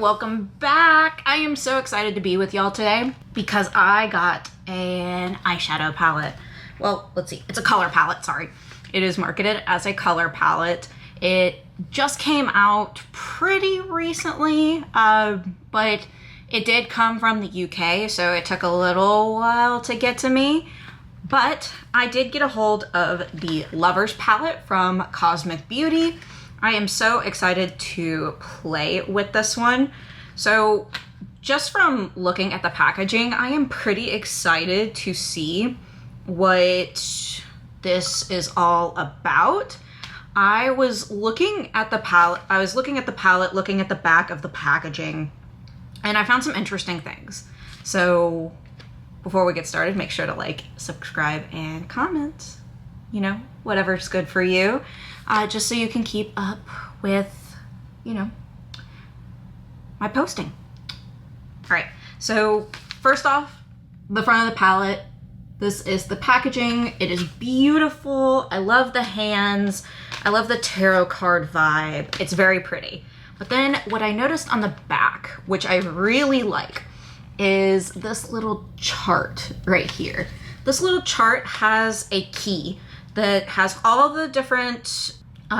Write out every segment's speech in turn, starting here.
welcome back. I am so excited to be with y'all today because I got an eyeshadow palette. Well, let's see, it's a color palette, sorry. It is marketed as a color palette. It just came out pretty recently, but it did come from the UK, so it took a little while to get to me. But I did get a hold of the Lovers palette from Cosmic Beauty. I am so excited to play with this one. So just from looking at the packaging, I am pretty excited to see what this is all about. I was looking at the palette, looking at the back of the packaging, and I found some interesting things. So before we get started, make sure to like, subscribe, and comment. You know, whatever's good for you. Just so you can keep up with, you know, my posting. All right, so first off, the front of the palette. This is the packaging. It is beautiful. I love the hands. I love the tarot card vibe. It's very pretty. But then what I noticed on the back, which I really like, is this little chart right here. This little chart has a key that has all the different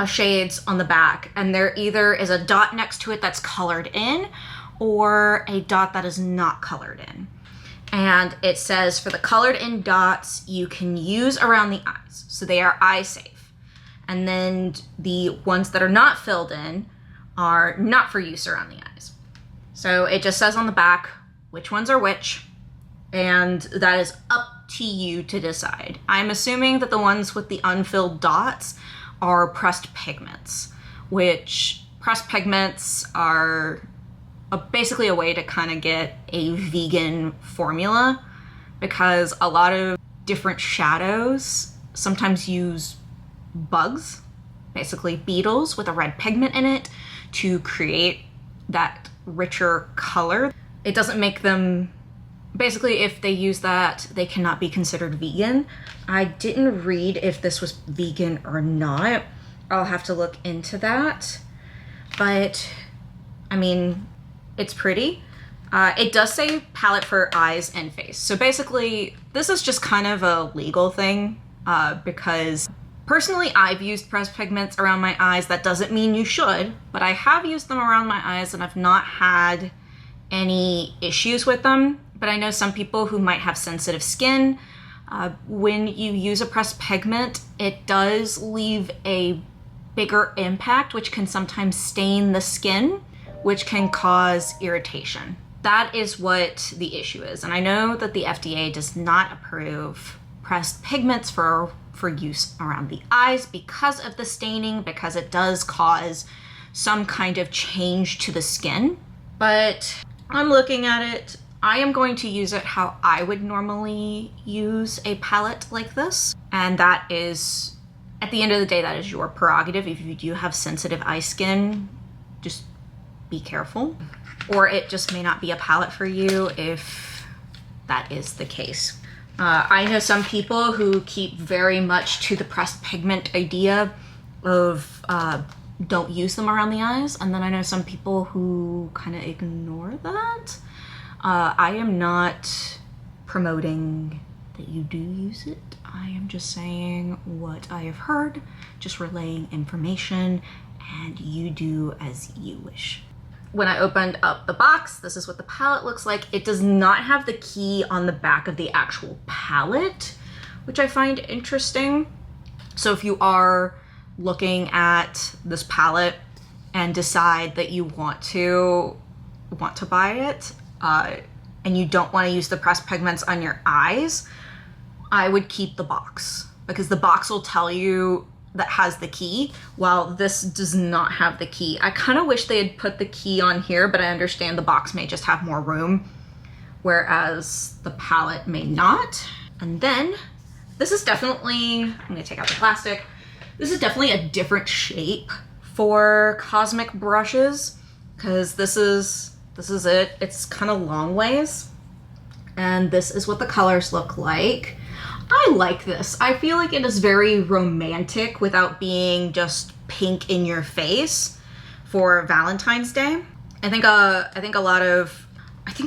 shades on the back, and there either is a dot next to it that's colored in or a dot that is not colored in. And it says for the colored in dots, you can use around the eyes, so they are eye safe. And then the ones that are not filled in are not for use around the eyes. So it just says on the back which ones are which, and that is up to you to decide. I'm assuming that the ones with the unfilled dots are pressed pigments, which pressed pigments are basically a way to kind of get a vegan formula, because a lot of different shadows sometimes use bugs, basically beetles with a red pigment in it, to create that richer color. It doesn't make them, basically if they use that, they cannot be considered vegan. I didn't read if this was vegan or not. I'll have to look into that. But, I mean, it's pretty. It does say palette for eyes and face. So basically, this is just kind of a legal thing, because personally, I've used pressed pigments around my eyes. That doesn't mean you should, but I have used them around my eyes and I've not had any issues with them. But I know some people who might have sensitive skin. When you use a pressed pigment, it does leave a bigger impact, which can sometimes stain the skin, which can cause irritation. That is what the issue is. And I know that the FDA does not approve pressed pigments for use around the eyes because of the staining, because it does cause some kind of change to the skin. But I'm looking at it. I am going to use it how I would normally use a palette like this. And that is, at the end of the day, that is your prerogative. If you do have sensitive eye skin, just be careful. Or it just may not be a palette for you if that is the case. I know some people who keep very much to the pressed pigment idea of don't use them around the eyes. And then I know some people who kind of ignore that. I am not promoting that you do use it. I am just saying what I have heard, just relaying information, and you do as you wish. When I opened up the box, this is what the palette looks like. It does not have the key on the back of the actual palette, which I find interesting. So if you are looking at this palette and decide that you want to buy it, and you don't want to use the pressed pigments on your eyes, I would keep the box, because the box will tell you that has the key, while this does not have the key. I kind of wish they had put the key on here, but I understand the box may just have more room, whereas the palette may not. And then this is definitely, I'm gonna take out the plastic. This is definitely a different shape for Cosmic brushes, because this is it. It's kind of long ways, and this is what the colors look like. I like this. I feel like it is very romantic without being just pink in your face for Valentine's Day. I think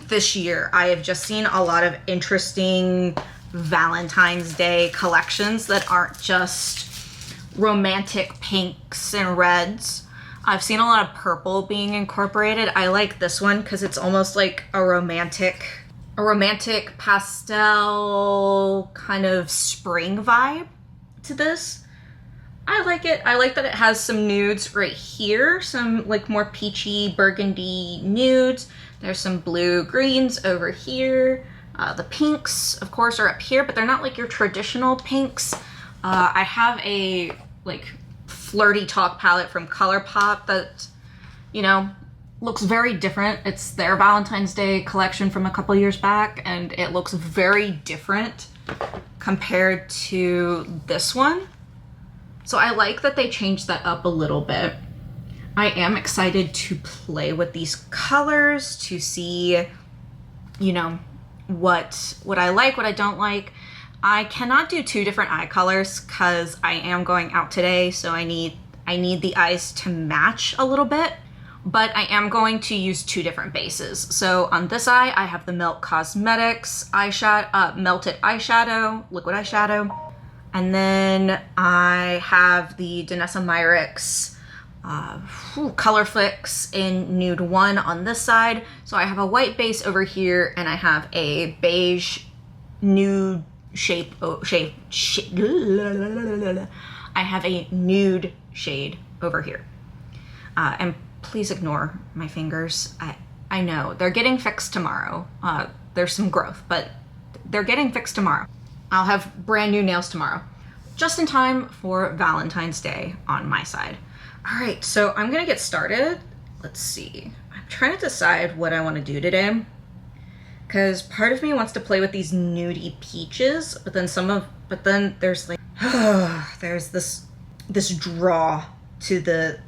this year I have just seen a lot of interesting Valentine's Day collections that aren't just romantic pinks and reds. I've seen a lot of purple being incorporated. I like this one because it's almost like a romantic pastel kind of spring vibe to this. I like it. I like that it has some nudes right here, some like more peachy burgundy nudes. There's some blue greens over here. The pinks, of course, are up here, but they're not like your traditional pinks. I have a like flirty talk palette from ColourPop that, you know, looks very different. It's their Valentine's Day collection from a couple years back, and it looks very different compared to this one. So I like that they changed that up a little bit. I am excited to play with these colors to see, you know, what I like, what I don't like. I cannot do two different eye colors because I am going out today, so I need the eyes to match a little bit, but I am going to use two different bases. So on this eye, I have the Milk Cosmetics eyeshadow, melted eyeshadow, liquid eyeshadow, and then I have the Danessa Myricks Color Flicks in Nude 1 on this side. So I have a white base over here, and I have a beige nude I have a nude shade over here. And please ignore my fingers. I know they're getting fixed tomorrow. There's some growth, but they're getting fixed tomorrow. I'll have brand new nails tomorrow, just in time for Valentine's Day on my side. All right, so I'm gonna get started. Let's see. I'm trying to decide what I want to do today, because part of me wants to play with these nudie peaches, but then there's like there's this draw to the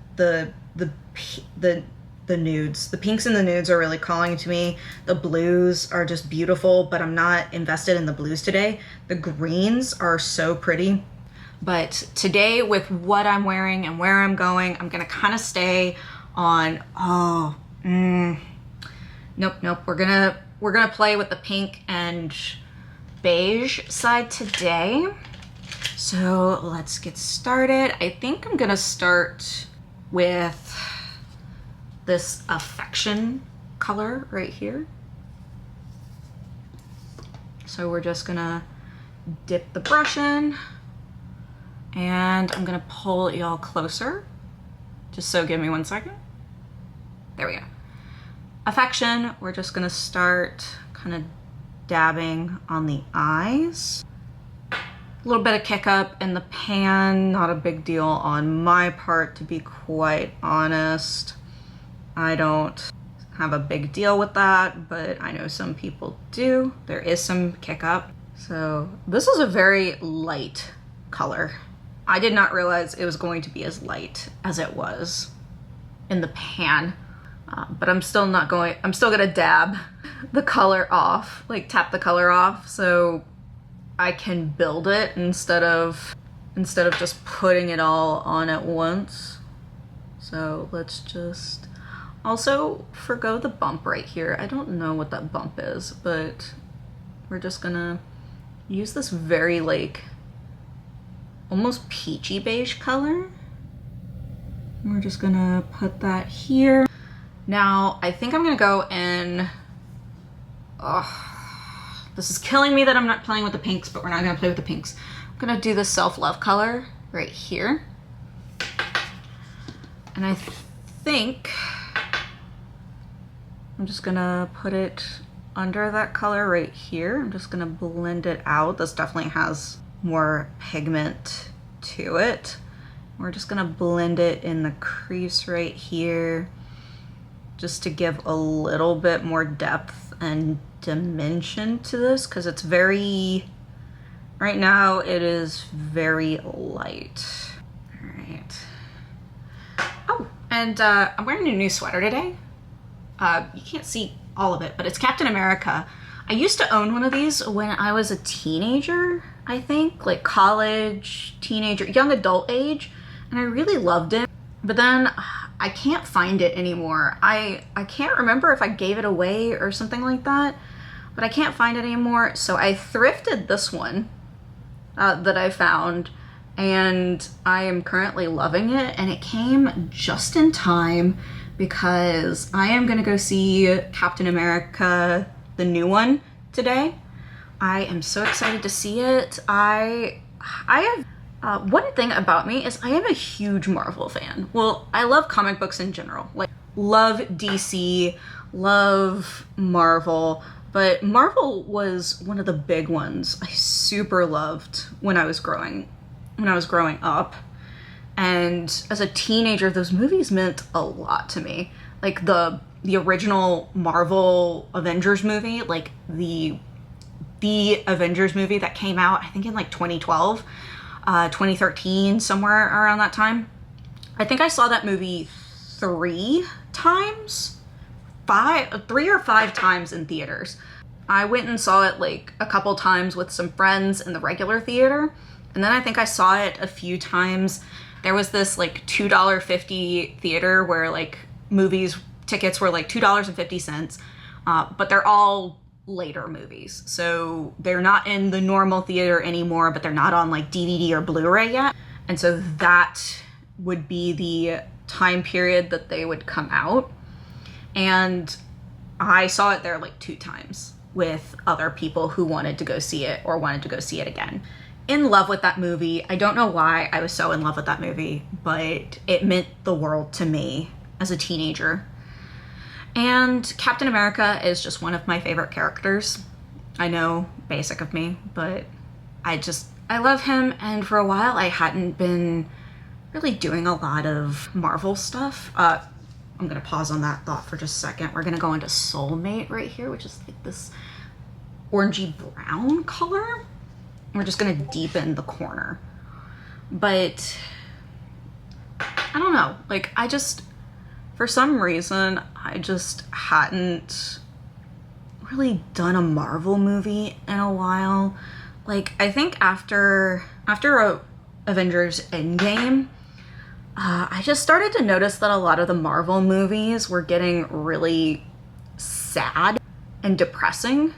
nudes. The pinks and the nudes are really calling to me. The blues are just beautiful, but I'm not invested in the blues today. The greens are so pretty. But today, with what I'm wearing and where I'm going, I'm gonna kind of stay on, nope. We're gonna play with the pink and beige side today. So let's get started. I think I'm gonna start with this Affection color right here. So we're just gonna dip the brush in, and I'm gonna pull y'all closer. Just so give me 1 second. There we go. Affection, we're just gonna start kind of dabbing on the eyes. A little bit of kick up in the pan, not a big deal on my part, to be quite honest. I don't have a big deal with that, but I know some people do. There is some kick up. So this is a very light color. I did not realize it was going to be as light as it was in the pan, but I'm still gonna dab the color off, like tap the color off, so I can build it instead of just putting it all on at once. So let's just also forgo the bump right here. I don't know what that bump is, but we're just gonna use this very like almost peachy beige color. We're just gonna put that here. Now I think I'm gonna go in, this is killing me that I'm not playing with the pinks, but we're not gonna play with the pinks. I'm gonna do the Self-Love color right here. And I think I'm just gonna put it under that color right here. I'm just gonna blend it out. This definitely has more pigment to it. We're just gonna blend it in the crease right here, just to give a little bit more depth and dimension to this, because it's very, right now it is very light. All right. Oh, and I'm wearing a new sweater today. You can't see all of it, but it's Captain America. I used to own one of these when I was a teenager, I think, like college, teenager, young adult age, and I really loved it. But then I can't find it anymore. I can't remember if I gave it away or something like that, but I can't find it anymore. So I thrifted this one that I found, and I am currently loving it, and it came just in time because I am gonna go see Captain America, the new one, today. I am so excited to see it. I have one thing about me is I am a huge Marvel fan. Well, I love comic books in general. Like, love DC, love Marvel, but Marvel was one of the big ones I super loved when I was growing up. And as a teenager, those movies meant a lot to me. Like the original Marvel Avengers movie, like the Avengers movie that came out, I think in like 2012, 2013, somewhere around that time. I think I saw that movie 3 or 5 times in theaters. I went and saw it like a couple times with some friends in the regular theater, and then I think I saw it a few times. There was this like $2.50 theater where like movies tickets were like $2.50, but they're all later movies. So they're not in the normal theater anymore, but they're not on like DVD or Blu-ray yet. And so that would be the time period that they would come out. And I saw it there like 2 times with other people who wanted to go see it or wanted to go see it again. In love with that movie. I don't know why I was so in love with that movie, but it meant the world to me as a teenager. And Captain America is just one of my favorite characters. I know, basic of me, but I love him, and for a while I hadn't been really doing a lot of Marvel stuff. I'm gonna pause on that thought for just a second. We're gonna go into Soulmate right here, which is like this orangey brown color. We're just gonna deepen the corner. But I don't know, like for some reason, I just hadn't really done a Marvel movie in a while. Like, I think after Avengers Endgame, I just started to notice that a lot of the Marvel movies were getting really sad and depressing.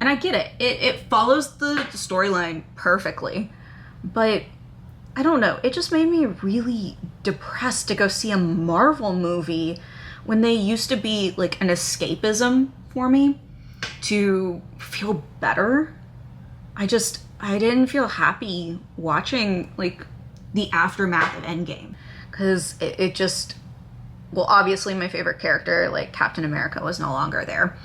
And I get it. It follows the storyline perfectly. But I don't know, it just made me really depressed to go see a Marvel movie when they used to be like an escapism for me to feel better. I didn't feel happy watching like the aftermath of Endgame, because it just, well, obviously my favorite character, like Captain America, was no longer there.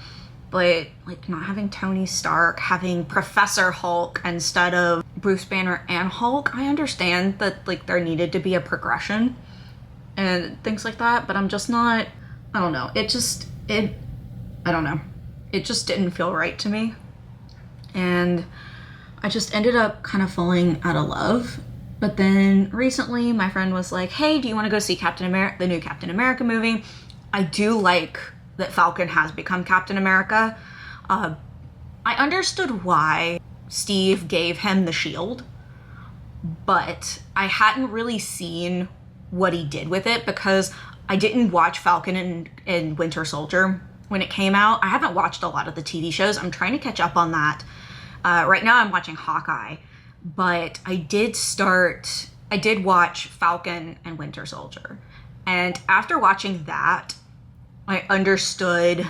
But like not having Tony Stark, having Professor Hulk instead of Bruce Banner and Hulk, I understand that like there needed to be a progression and things like that, but I'm just not, I don't know. I don't know. It just didn't feel right to me. And I just ended up kind of falling out of love. But then recently my friend was like, hey, do you want to go see the new Captain America movie? I do like that Falcon has become Captain America. I understood why Steve gave him the shield, but I hadn't really seen what he did with it because I didn't watch Falcon and Winter Soldier when it came out. I haven't watched a lot of the TV shows. I'm trying to catch up on that. Right now I'm watching Hawkeye, but I did watch Falcon and Winter Soldier. And after watching that, I understood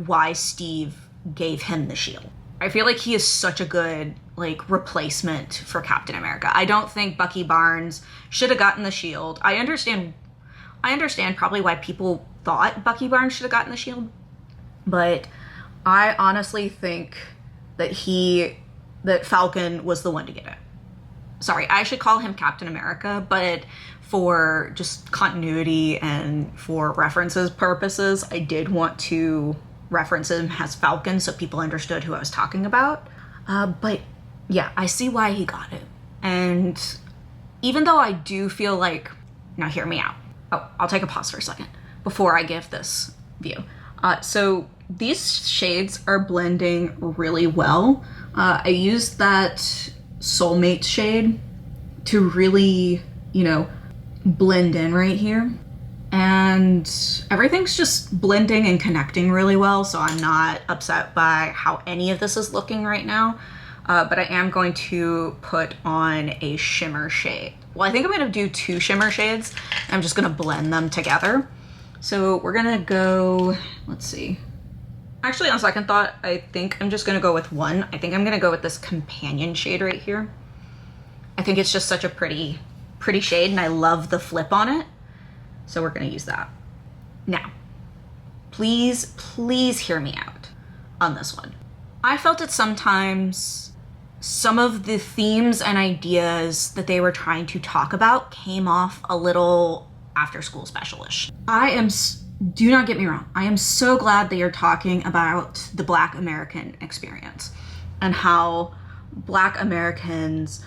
why Steve gave him the shield. I feel like he is such a good like replacement for Captain America. I don't think Bucky Barnes should have gotten the shield. I understand probably why people thought Bucky Barnes should have gotten the shield, but I honestly think that Falcon was the one to get it. Sorry, I should call him Captain America, but for just continuity and for references purposes, I did want to reference him as Falcon so people understood who I was talking about. But yeah, I see why he got it. And even though I do feel like, now hear me out. Oh, I'll take a pause for a second before I give this view. So these shades are blending really well. I used that Soulmate shade to really, blend in right here. And everything's just blending and connecting really well, so I'm not upset by how any of this is looking right now. But I am going to put on a shimmer shade. Well, I think I'm gonna do 2 shimmer shades. I'm just gonna blend them together. So we're gonna go, let's see. Actually, on second thought, I think I'm just gonna go with 1. I think I'm gonna go with this companion shade right here. I think it's just such a pretty shade, and I love the flip on it. So we're gonna use that. Now, please hear me out on this one. I felt that sometimes some of the themes and ideas that they were trying to talk about came off a little after school special-ish. Do not get me wrong, I am so glad that you're talking about the Black American experience and how Black Americans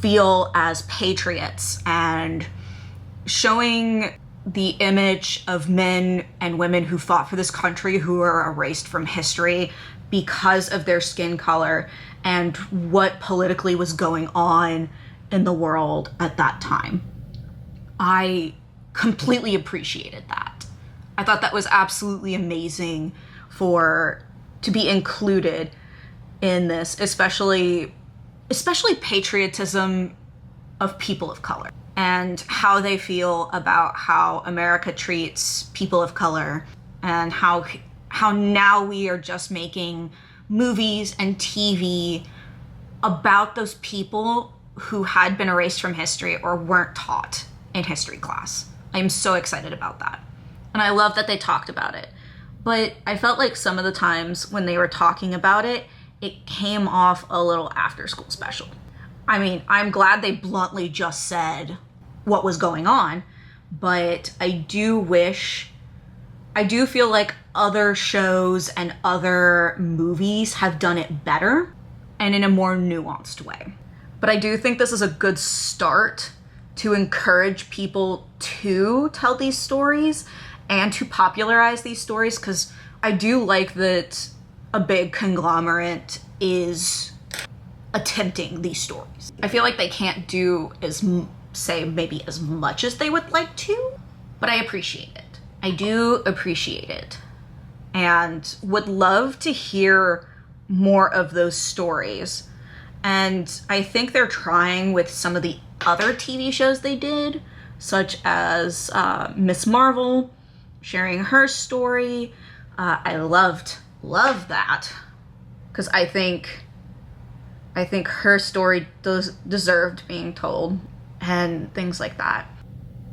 feel as patriots, and showing the image of men and women who fought for this country who are erased from history because of their skin color and what politically was going on in the world at that time. I completely appreciated that. I thought that was absolutely amazing to be included in this, especially patriotism of people of color and how they feel about how America treats people of color, and how now we are just making movies and TV about those people who had been erased from history or weren't taught in history class. I'm so excited about that. And I love that they talked about it. But I felt like some of the times when they were talking about it, it came off a little after school special. I mean, I'm glad they bluntly just said what was going on, but I do feel like other shows and other movies have done it better and in a more nuanced way. But I do think this is a good start to encourage people to tell these stories and to popularize these stories, because I do like that a big conglomerate is attempting these stories. I feel like they can't do maybe as much as they would like to, but I appreciate it. I do appreciate it, and would love to hear more of those stories. And I think they're trying with some of the other TV shows they did, such as Miss Marvel, sharing her story. I love that, because I think her story deserved being told and things like that.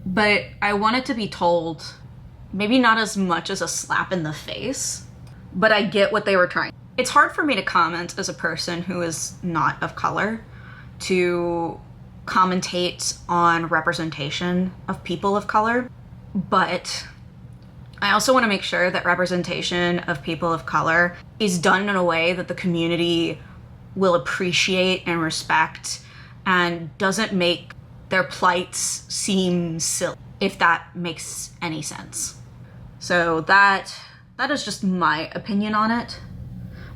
But I want it to be told maybe not as much as a slap in the face, but I get what they were trying. It's hard for me to comment as a person who is not of color, to commentate on representation of people of color, but I also want to make sure that representation of people of color is done in a way that the community will appreciate and respect, and doesn't make their plights seem silly, if that makes any sense. So that is just my opinion on it.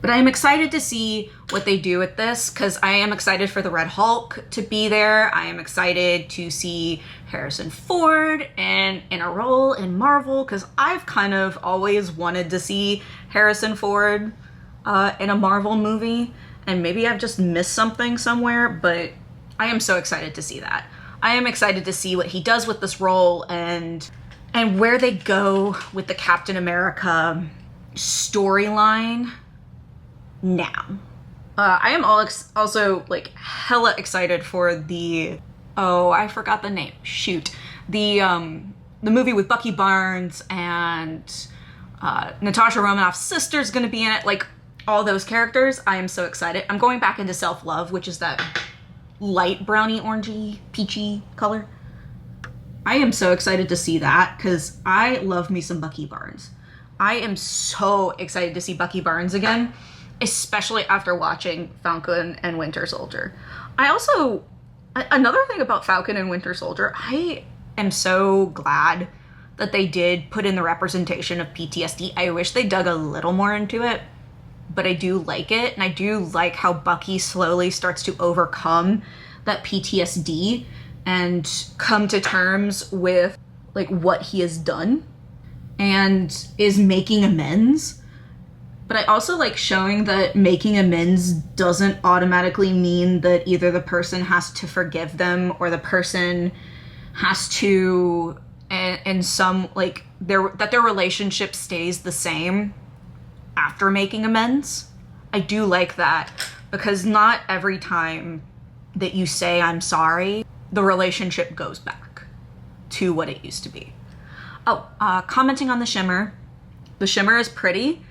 But I am excited to see what they do with this, because I am excited for the Red Hulk to be there. I am excited to see Harrison Ford in a role in Marvel, because I've kind of always wanted to see Harrison Ford in a Marvel movie, and maybe I've just missed something somewhere, but I am so excited to see that. I am excited to see what he does with this role, and where they go with the Captain America storyline now. I am also like hella excited for I forgot the name. Shoot. The movie with Bucky Barnes and Natasha Romanoff's sister's gonna be in it. Like, all those characters. I am so excited. I'm going back into Self-Love, which is that light brownie, orangey, peachy color. I am so excited to see that, because I love me some Bucky Barnes. I am so excited to see Bucky Barnes again, especially after watching Falcon and Winter Soldier. Another thing about Falcon and Winter Soldier, I am so glad that they did put in the representation of PTSD. I wish they dug a little more into it, but I do like it, and I do like how Bucky slowly starts to overcome that PTSD and come to terms with like what he has done and is making amends. But I also like showing that making amends doesn't automatically mean that either the person has to forgive them or the person has to, in some, like, that their relationship stays the same after making amends. I do like that, because not every time that you say I'm sorry, the relationship goes back to what it used to be. Oh, commenting on the shimmer. The shimmer is pretty.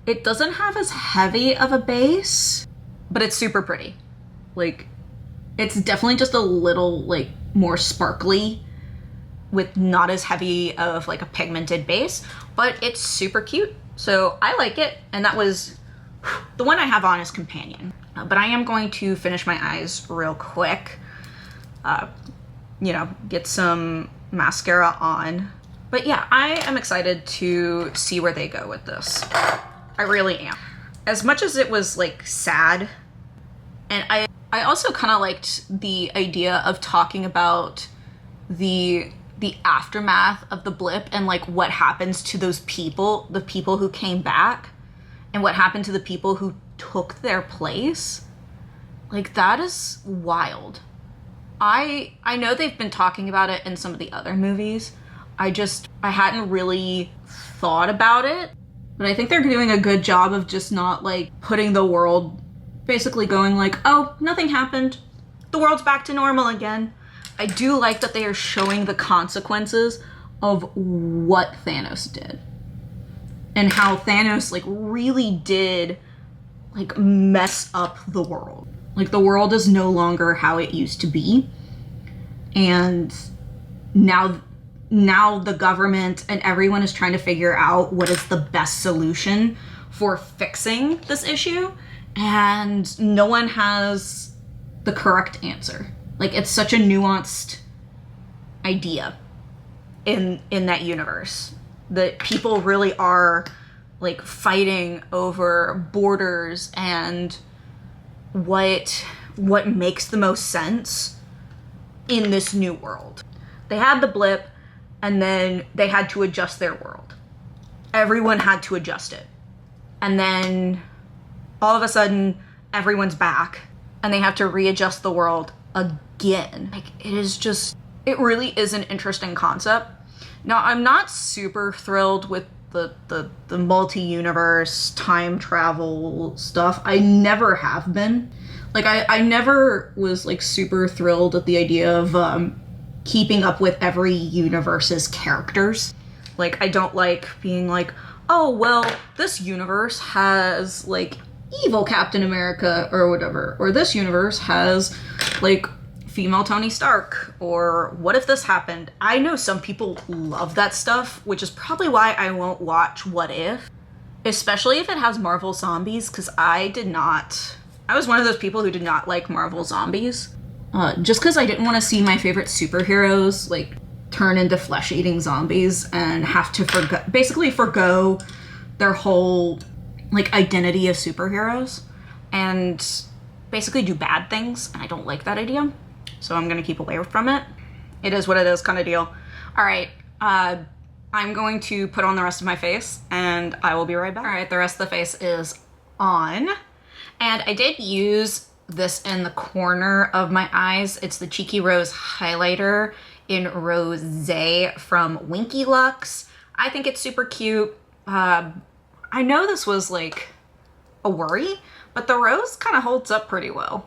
It doesn't have as heavy of a base, but it's super pretty. Like, it's definitely just a little, like, more sparkly with not as heavy of, like, a pigmented base, but it's super cute. So I like it, and that was the one I have on as companion. But I am going to finish my eyes real quick. You know, get some mascara on. But yeah, I am excited to see where they go with this. I really am. As much as it was like sad, and I also kind of liked the idea of talking about the aftermath of the blip and like what happens to those people, the people who came back, and what happened to the people who took their place. Like, that is wild. I know they've been talking about it in some of the other movies. I hadn't really thought about it. But I think they're doing a good job of just not, like, putting the world, basically going like, oh, nothing happened. The world's back to normal again. I do like that they are showing the consequences of what Thanos did. And how Thanos, like, really did, like, mess up the world. Like, the world is no longer how it used to be. And now the government and everyone is trying to figure out what is the best solution for fixing this issue, and no one has the correct answer. Like, it's such a nuanced idea in that universe that people really are like fighting over borders and what makes the most sense in this new world. They had the blip, and then they had to adjust their world. Everyone had to adjust it. And then all of a sudden, everyone's back, and they have to readjust the world again. Like, it really is an interesting concept. Now, I'm not super thrilled with the multi-universe time travel stuff. I never have been. Like, I never was, like, super thrilled at the idea of, keeping up with every universe's characters. Like, I don't like being like, oh, well, this universe has, like, evil Captain America or whatever. Or this universe has, like, female Tony Stark. Or what if this happened? I know some people love that stuff, which is probably why I won't watch What If. Especially if it has Marvel zombies, because I was one of those people who did not like Marvel zombies. Just because I didn't want to see my favorite superheroes, like, turn into flesh-eating zombies and have to forgo their whole, like, identity of superheroes and basically do bad things, and I don't like that idea, so I'm gonna keep away from it. It is what it is kind of deal. All right, I'm going to put on the rest of my face, and I will be right back. All right, the rest of the face is on, and I did use this in the corner of my eyes. It's the Cheeky Rose highlighter in Rosé from Winky Lux. I think it's super cute. I know this was like a worry, but the rose kind of holds up pretty well.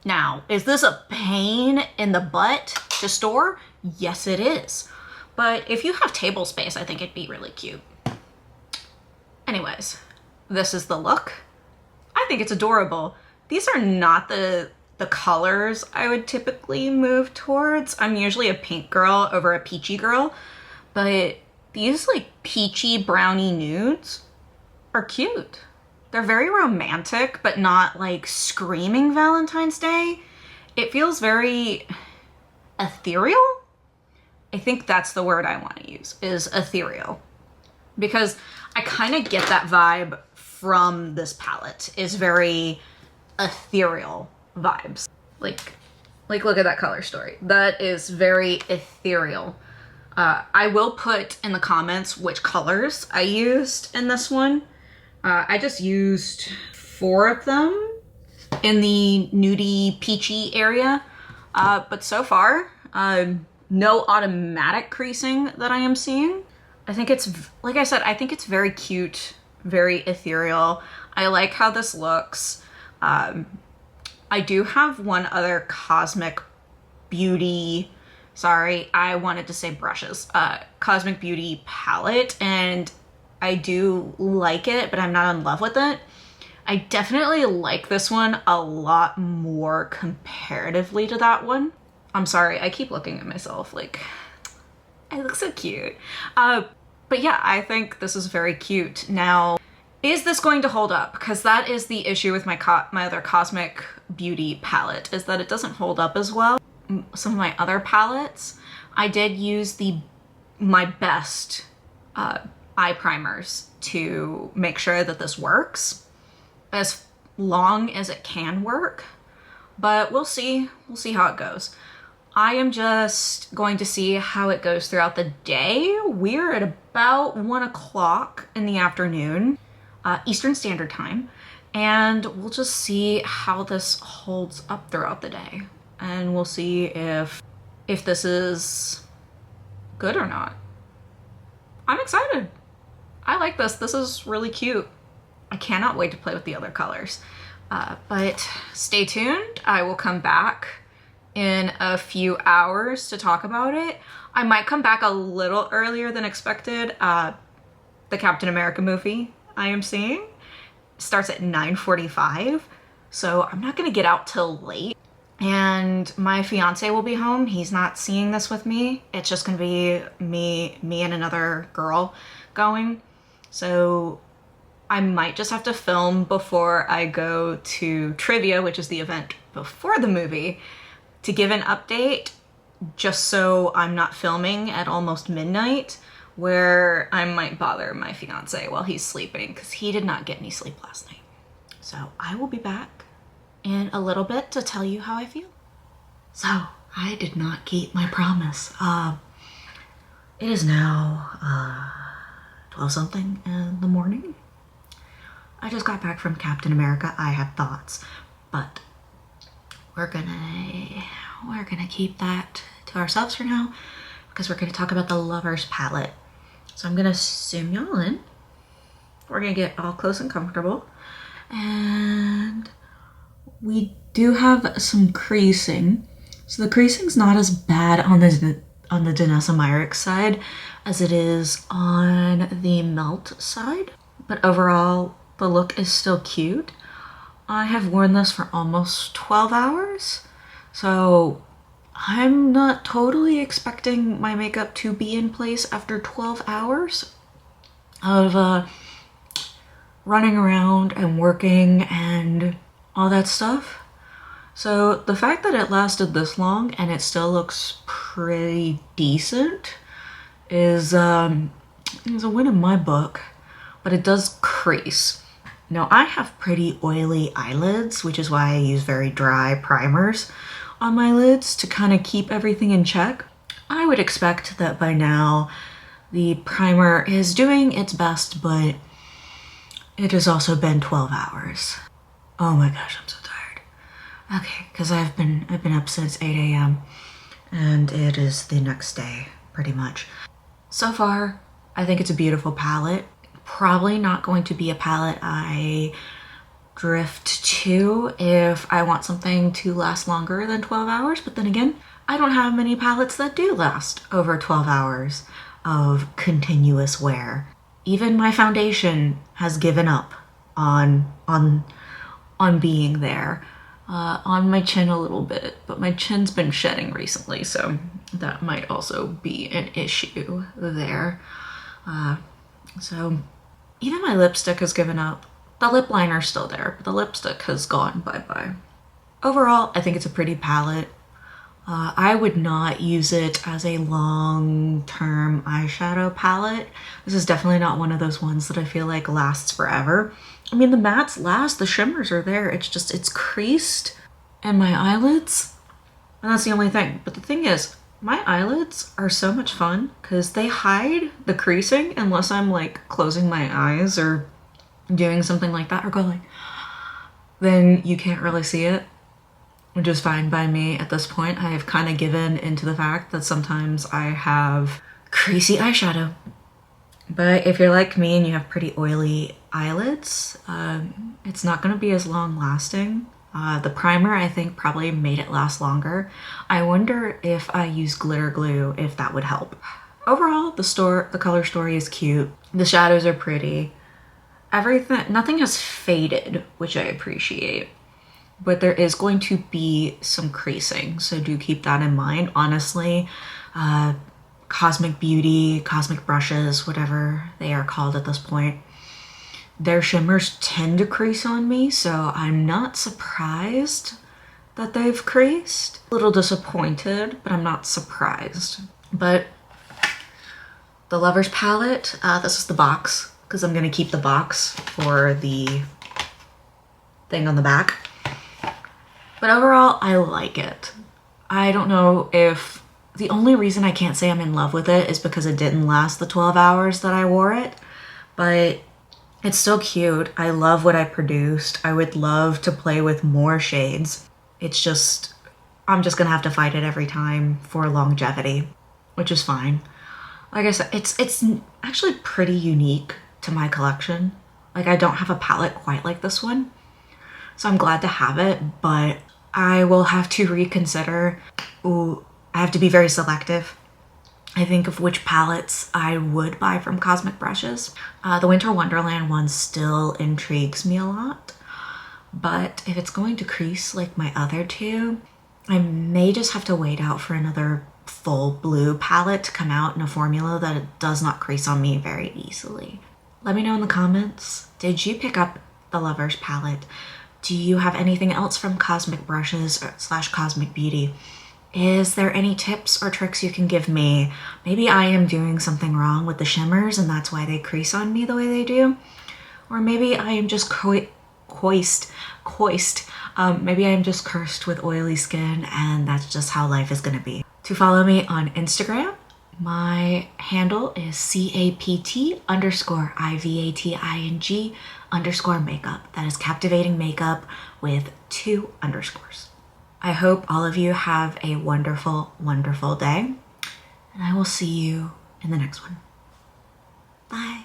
Now, is this a pain in the butt to store? Yes, it is. But if you have table space, I think it'd be really cute. Anyways, this is the look. I think it's adorable. These are not the colors I would typically move towards. I'm usually a pink girl over a peachy girl, but these like peachy brownie nudes are cute. They're very romantic, but not like screaming Valentine's Day. It feels very ethereal. I think that's the word I want to use, is ethereal. Because I kind of get that vibe from this palette, is very ethereal vibes. Like, Like, look at that color story. That is very ethereal. I will put in the comments which colors I used in this one. I just used 4 of them in the nudie peachy area. But so far, no automatic creasing that I am seeing. I think it's, like I said, I think it's very cute, very ethereal. I like how this looks. I do have one other Cosmic Beauty, sorry, I wanted to say brushes, Cosmic Beauty palette, and I do like it, but I'm not in love with it. I definitely like this one a lot more comparatively to that one. I'm sorry, I keep looking at myself like, I look so cute. But yeah, I think this is very cute. Now, is this going to hold up? Because that is the issue with my other Cosmic Beauty palette, is that it doesn't hold up as well. Some of my other palettes, I did use my best eye primers to make sure that this works as long as it can work, but we'll see how it goes. I am just going to see how it goes throughout the day. We're at about 1 o'clock in the afternoon, Eastern Standard Time, and we'll just see how this holds up throughout the day. And we'll see if this is good or not. I'm excited. I like this. This is really cute. I cannot wait to play with the other colors. But stay tuned. I will come back in a few hours to talk about it. I might come back a little earlier than expected. The Captain America movie I am seeing starts at 9:45, so I'm not gonna get out till late. And my fiance will be home. He's not seeing this with me. It's just gonna be me and another girl going. So I might just have to film before I go to trivia, which is the event before the movie, to give an update, just so I'm not filming at almost midnight where I might bother my fiance while he's sleeping, because he did not get any sleep last night. So I will be back in a little bit to tell you how I feel. So I did not keep my promise. It is now 12 something in the morning. I just got back from Captain America. I had thoughts, but we're gonna keep that to ourselves for now, because we're gonna talk about the Lovers palette. So I'm gonna zoom y'all in. We're gonna get all close and comfortable, and we do have some creasing. So the creasing's not as bad on the Danessa Myricks side as it is on the Melt side, but overall the look is still cute. I have worn this for almost 12 hours, so I'm not totally expecting my makeup to be in place after 12 hours of running around and working and all that stuff. So the fact that it lasted this long and it still looks pretty decent is a win in my book, but it does crease. Now, I have pretty oily eyelids, which is why I use very dry primers on my lids to kind of keep everything in check. I would expect that by now the primer is doing its best, but it has also been 12 hours. Oh my gosh, I'm so tired. Okay, because I've been up since 8 a.m. and it is the next day, pretty much. So far, I think it's a beautiful palette. Probably not going to be a palette I drift to if I want something to last longer than 12 hours, but then again, I don't have many palettes that do last over 12 hours of continuous wear. Even my foundation has given up on being there. On my chin a little bit, but my chin's been shedding recently, so that might also be an issue there. So even my lipstick has given up. The lip liner's still there, but the lipstick has gone bye-bye. Overall, I think it's a pretty palette. I would not use it as a long-term eyeshadow palette. This is definitely not one of those ones that I feel like lasts forever. I mean, the mattes last, the shimmers are there. It's just, it's creased, and my eyelids, And that's the only thing. But the thing is, my eyelids are so much fun because they hide the creasing unless I'm like closing my eyes or doing something like that or going, then you can't really see it, which is fine by me at this point. I have kind of given into the fact that sometimes I have creasy eyeshadow. But if you're like me and you have pretty oily eyelids, it's not going to be as long lasting. The primer, I think, probably made it last longer. I wonder if I use glitter glue, if that would help. Overall, the color story is cute. The shadows are pretty. Nothing has faded, which I appreciate. But there is going to be some creasing, so do keep that in mind. Honestly, Cosmic Beauty, Cosmic Brushes, whatever they are called at this point, their shimmers tend to crease on me, so I'm not surprised that they've creased. A little disappointed, but I'm not surprised. But the Lovers palette, this is the box, because I'm gonna keep the box for the thing on the back. But overall, I like it. I don't know if the only reason I can't say I'm in love with it is because it didn't last the 12 hours that I wore it, but it's so cute. I love what I produced. I would love to play with more shades. It's just, I'm just gonna have to fight it every time for longevity, which is fine. Like I said, it's actually pretty unique to my collection. Like, I don't have a palette quite like this one, so I'm glad to have it, but I will have to reconsider. Ooh, I have to be very selective. I think of which palettes I would buy from Cosmic Brushes. The Winter Wonderland one still intrigues me a lot, but if it's going to crease like my other two, I may just have to wait out for another full blue palette to come out in a formula that it does not crease on me very easily. Let me know in the comments, did you pick up the Lovers palette? Do you have anything else from Cosmic Brushes / Cosmic Beauty? Is there any tips or tricks you can give me? Maybe I am doing something wrong with the shimmers and that's why they crease on me the way they do. Or maybe I am just maybe I am just cursed with oily skin and that's just how life is gonna be. To follow me on Instagram, my handle is CAPT_IVATING_makeup. That is Captivating Makeup with 2 underscores. I hope all of you have a wonderful, wonderful day, and I will see you in the next one. Bye.